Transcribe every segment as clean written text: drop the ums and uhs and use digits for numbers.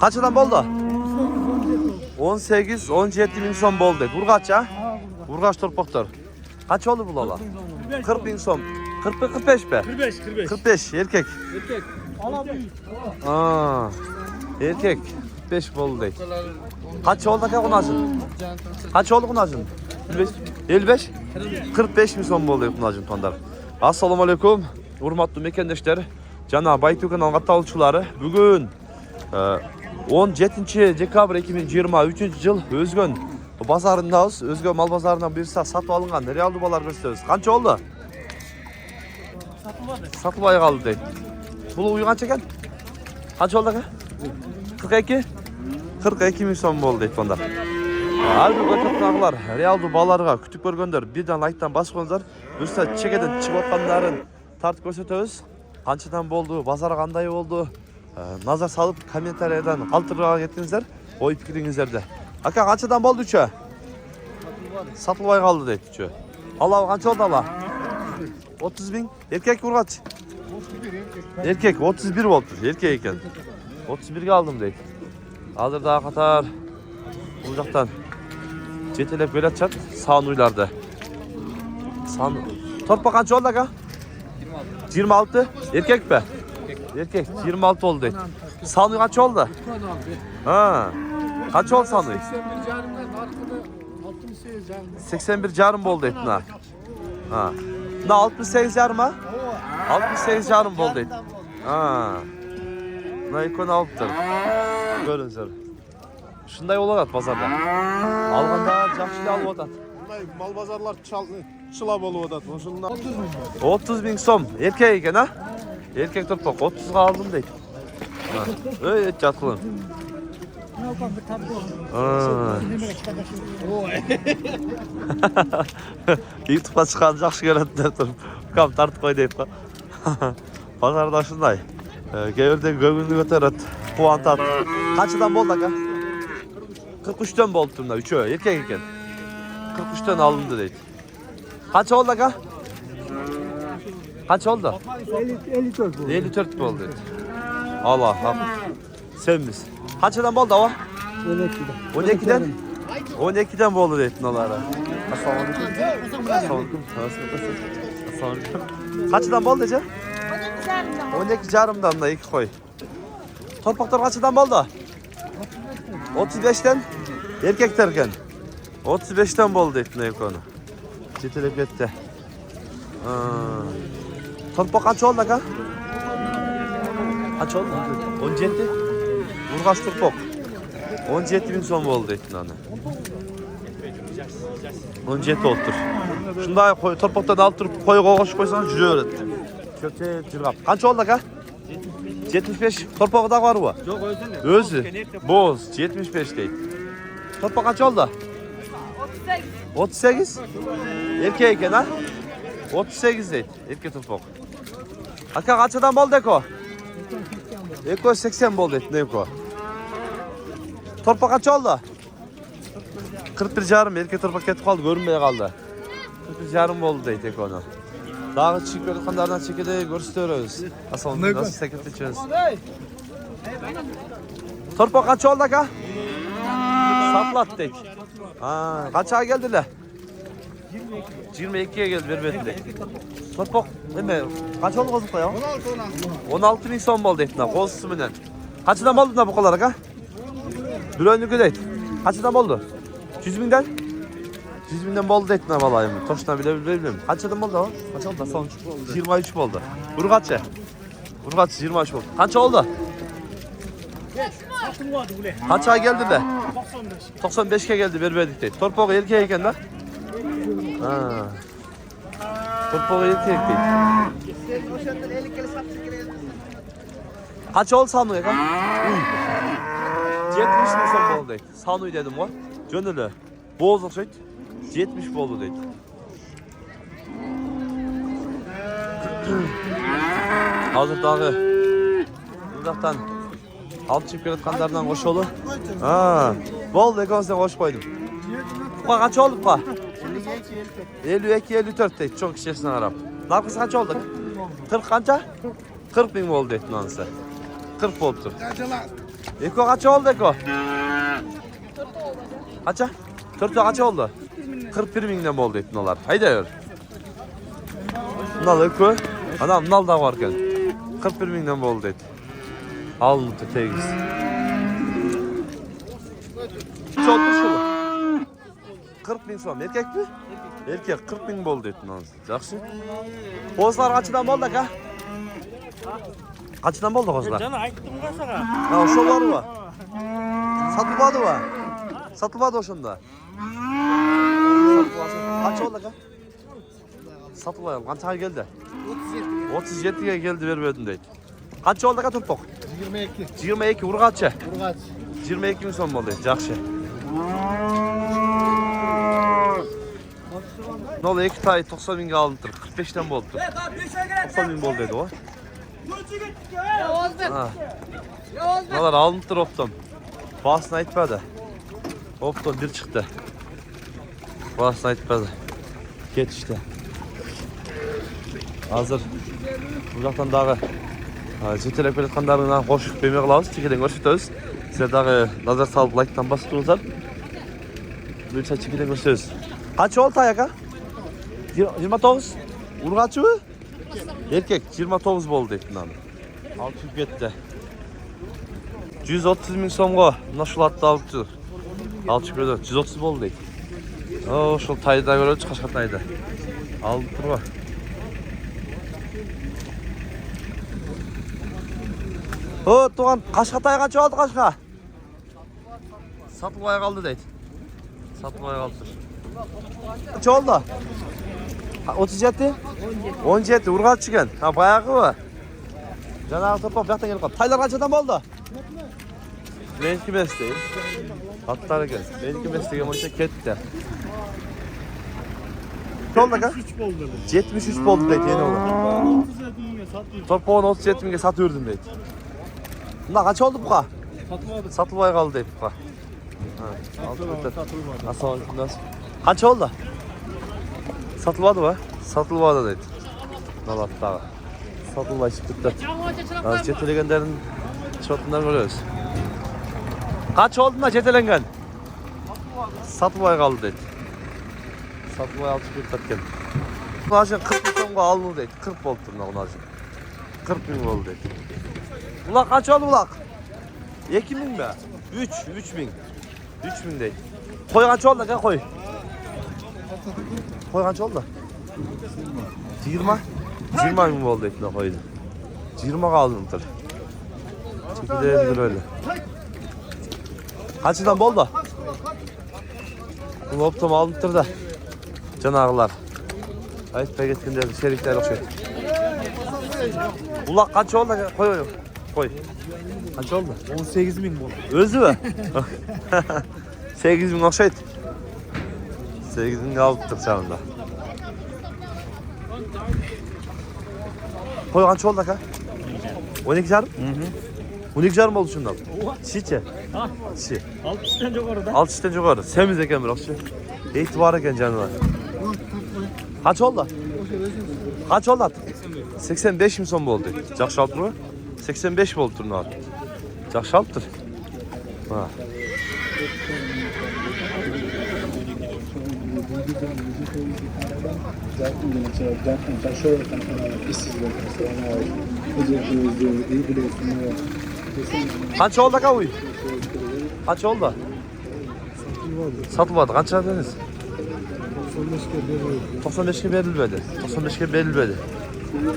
Kaçadan boldu? 18-17 bin son boldu. Urgaç ha? Urgaç torpaklar. Kaç oldu bu lala? 40 bin son. 40-45 be? 45 erkek. Erkek. 45 boldu. Kaç oldu ki kunacın? Kaç oldu kunacın? 55? 45 bin son boldu kunacın tonlar. Assalamu alaikum. Hurmatlı mekendeşler. Jana Baytu kanal katılımcıları. Bugün 17 dekabr 2023 yıl Özgön bazarındayız. Özgön mal bazarından bir saat satıp alıngan real dubalar gösteriyoruz. Kança oldu? Satılmaya kaldı deydi. Bunu uygan çeken? Kaç oldu ki? 42? 42 bin son oldu deydi onda. Harbi götürtnağılar, real dubalarga kütüp görgöndür. Birden like'tan basqonlar. Bir saat çekeden çıkıp atkanların tartıp gösteriyoruz. Kançadan boldu, bazara kanday oldu. Nazar salıp kommentarlardan kaltırığa getirdinizler. Oy pikirinizlerde. Aka kançadan boldu üçü? Satılmay kaldı deydi üçü. Allah kança oldu Allah? 30 bin. Erkek vurgaç? Erkek 31 oldu. Erkek eken. 31'ge aldım deydi. Hazır daha Katar. Uzaktan. Cetelep böyle çat. Sağın uylarda. Sağın. Torpa kança oldu aka? 26. Erkek be? Erkek 26 oldu deydi. Sağın kaç oldu? Ha. Kaç oldu sağın? 81 carım oldu deydi. Ha. Ne 68 carım ha? 68 carım oldu deydi. Ha. Ne ikon alttır. Görünüzler. Şunday olarak pazarda. Alganda жақшылы alып atат. Mal bazarlar çılap olup atат. 30 bin som. Erkek eken ha? Erkek torpak 30'ga aldım deydi. Öy çatılın. YouTube'a çıkan жақшы görüntüler turp. Kam tartıp koy deyip. Pazarda şunday. Gevirde gögünlü götürüp kuantat. Kaçıdan boldu aka? 43'ten boldu tümda. Üçü erkek eken. 43'ten alındı deydi. Kaç oldu aka? Kaç oldu? 54 oldu. 54 oldu deydi. Allah Allah. Sevimiz. Kaçıdan boldu o? 12'den? 12'den boldu deydi nalara. Assalamu alaikum. Kaçıdan boldu ece? 12 carımdan da iki koy. Torpaklar kaçıdan boldu? 35'ten erkek terken. 35'ten boldu deydi ne konu. Cetelep etti. Torpak kaç oldu aka? Kaç oldu? 17. Vurgaç torpak. 17 bin son boldu deydi nane. 17 oldur. Şunda torpaktan alıp durup koyu koğuş koysan jüre öğret. Köfte jürgap. Kaç oldu aka? 75. Torpağı da var mı? Yok Özü. Boz. 75 değil. Torpak kaç oldu? 38. Erkek eken ha? 38 değil. Erkek torpak. Aka kaçadan boldu eko? Eko 80 boldu et ne eko? Torpak kaç oldu? 41 carım. Erkek torpak ketip kaldı. Görünmeye kaldı. 41 carım boldu deydi ekonu. Dağı çıkıp görüntülerden çekede gösteriyoruz. Asıl nasıl sekret içiyoruz. Torpak kaç oldu aka? Saplat deyik. Kaçağa geldiler? 22'ye geldi berbetinde. Torpak değil mi? Kaç oldu kozukta ya? 16 bin son boldu ettiler. Kozusu menen. Kaçıdan boldu da bu kadar aka? Bir önlükü deydi. Kaçıdan boldu? 100 binden? 100 binden boldu ettiler vallahi. Toşuna bilmem. Kaçıdan boldu o? Kaç oldu da sonuç? 23 boldu. Urgaç ya. Urgaç 23 boldu. Kaç oldu? Kaça geldi de? 95'e geldi berberdik deydi. Torpak erkek eken de? Torpak erkek deydi. Kaç oldu sanıyor ya? 70 mi son boldu deydi. Sanıyor dedim o. Gönüllü. Bozuk şey. 70 boldu deydi. Hazır dağı. Uzaktan. Alt çıkıp yaratkanlardan hoş olur. Boldu ekon sen hoş koydum. Bu kaç oldu bu? 52-54 deydi. Çok kişisinden Arap. Narkısı kaç oldu? 40 kança? 40 bin oldu deydi nansı. 40 oldu. Eko kaça oldu Eko? Kaça? 4 kaça oldu? 41 mingden oldu etnalar. Haydi yor. Nal Eko. Anam nal da varken. 41 mingden oldu et. Alınıptı tegiz. Çok şulu. 40 bin so'm. Erkek mi? Erkek 40 bin oldu et nal. Yaxşı. Kozlar kaçıdan oldu ka? Kaçıdan oldu kozlar? Cana ayttım ga sana. Ha, şolar mı? Satılmadı mı? Satılmadı o şunda. Kaç oldu ka? Satılmadı. Kaça geldi? 37. 37'ye geldi vermedin deydi. Kaç oldu ka turpok? 22. 22 urgaçı. Urgaç. 22 bin so'm oldu. Yaxşı. Ne oldu? 2 tay 90 binge alındır. 45'ten boldu. 90 bin boldu dedi o. Ha. Nalar alındır optum. Basını aytmadı. Optum bir çıktı. Basını aytmadı. Get işte. Hazır. Uzaktan dağı жетелеп келе жатқандарына қошып бермей қаламыз, чекеден көрсетеміз. Сіздер дағы назар салып лайктан басып тұрыңыздар. Бұйырса чекеден көрсетеміз. Қанша oldu аяқ, а? 29? Urgaçı mı? Erkek 29 oldu deyip bundan. Al çıkıp gitti. 130 bin so'mga mına şul atты alып жүр. Al çıkıp gitti. 130 oldu deyip. O şul tayda görüyoruz, Qashqa tayda. Alып тұр ғой. O tuğan Qashqa tay qancha oldu Qashqa? Satılmay qaldı deydi. Satılmay qaldı. Qancha oldu? 37? 17 urgaç chigan. Ha bayağı mı? Janağı to'pop yoqdan kelib qoldi. Taylar qanchadan bo'ldi? Meniki emas deydi. Atlar ekan. Meniki emas degan bo'lsa ketdi. Oldu ka? 73 bo'ldi. 73 bo'ldi deydi yana ular. 37 mingga satdim. To'pog'ini 37 mingga sotib yurdim deydi. Bunda qancha oldi buqa? Satmadım. Satılmay qaldı deydi buqa. Ha, Satılmadı. Assalomu alaykum. Qancha oldi? Satılmadı mı? Satılmadı deydi. Nalatdağı. Satılmay chiqib ketdi. Az jetelegenlerin şortundan görüyoruz. Kaç oldu da jetelengen? Satılmay qaldı deydi. Satılmay alып chiqib ketken. Bunacın 40 bin so'mga alındı deydi. 40 bo'ldi turna bunacın. 40 bin oldu deydi. Ulaq qancha oldu ulaq? 2 bin mi? 3 bin. 3 bin deydi. Qo'y qancha oldu aka qo'y? Qo'y qancha oldu? 20? 20 bin oldu deydi qo'ydi. 20'ga alındır. Çekilebilir öyle. Kaçıdan boldu? Bunu optum alındır da. Canağılar. Ayıtmaya getkenler şerikler okşaydı. Ulaq kaç oldu? Koy. Koy. Kaç oldu? 18 bin oldu. Özü mü? 8 bin okşaydı. 8 bin alındır canında. Koy kaç oldu ka? 12 jarım? 12 jarım oldu şundan. Çiçe. Ha? Çiçe. 60'tan yukarıda. 60'tan yukarı. Semiz eken bir okşay. İtibar eken canına. Kaç oldu? Kaç oldu artık? 85 bin so'm oldu. Жақсы алып тұр ғой? 85 болып тұр мына. Жақсы алып тұр. Ha. Qancha oldu aka uy? Qancha oldu? Satılmadı. Qancha dediniz? 95'e verilmedi. 95'e verilmedi.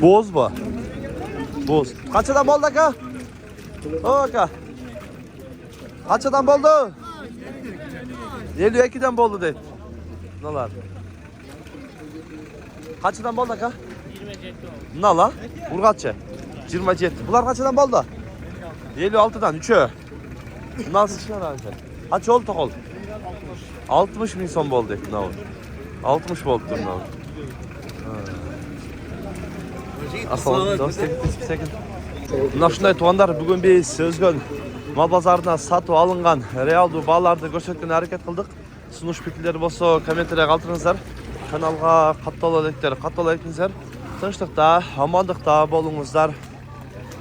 Boz bu. Boz. Qanchadan bo'ldi aka? O aka. Qanchadan bo'ldi? 52'den bo'ldi deydi. Nalar? Qanchadan bo'ldi aka? 27 oldu. Nala? Urgaçı. 27. Bular qanchadan bo'ldi? 56'dan 3'ü. Nasıl çıkar abi? Kaç oldu tokol? 60 bin so'm bo'ldi deydi. 60 bo'ldi turna. Assalomu do'stlar, sekin. Mına shunday tuğanlar, bugun biz Сөзгөн mal bozoruna satып alıngan realdu balарды көрсөткөнгө аракет кылдык. Сунуш пикирлери болсо комментария калтырыңыздар. Каналга катталып электер, катталып кетиңиздер. Тынчтыкта, амандыкта болуңуздар.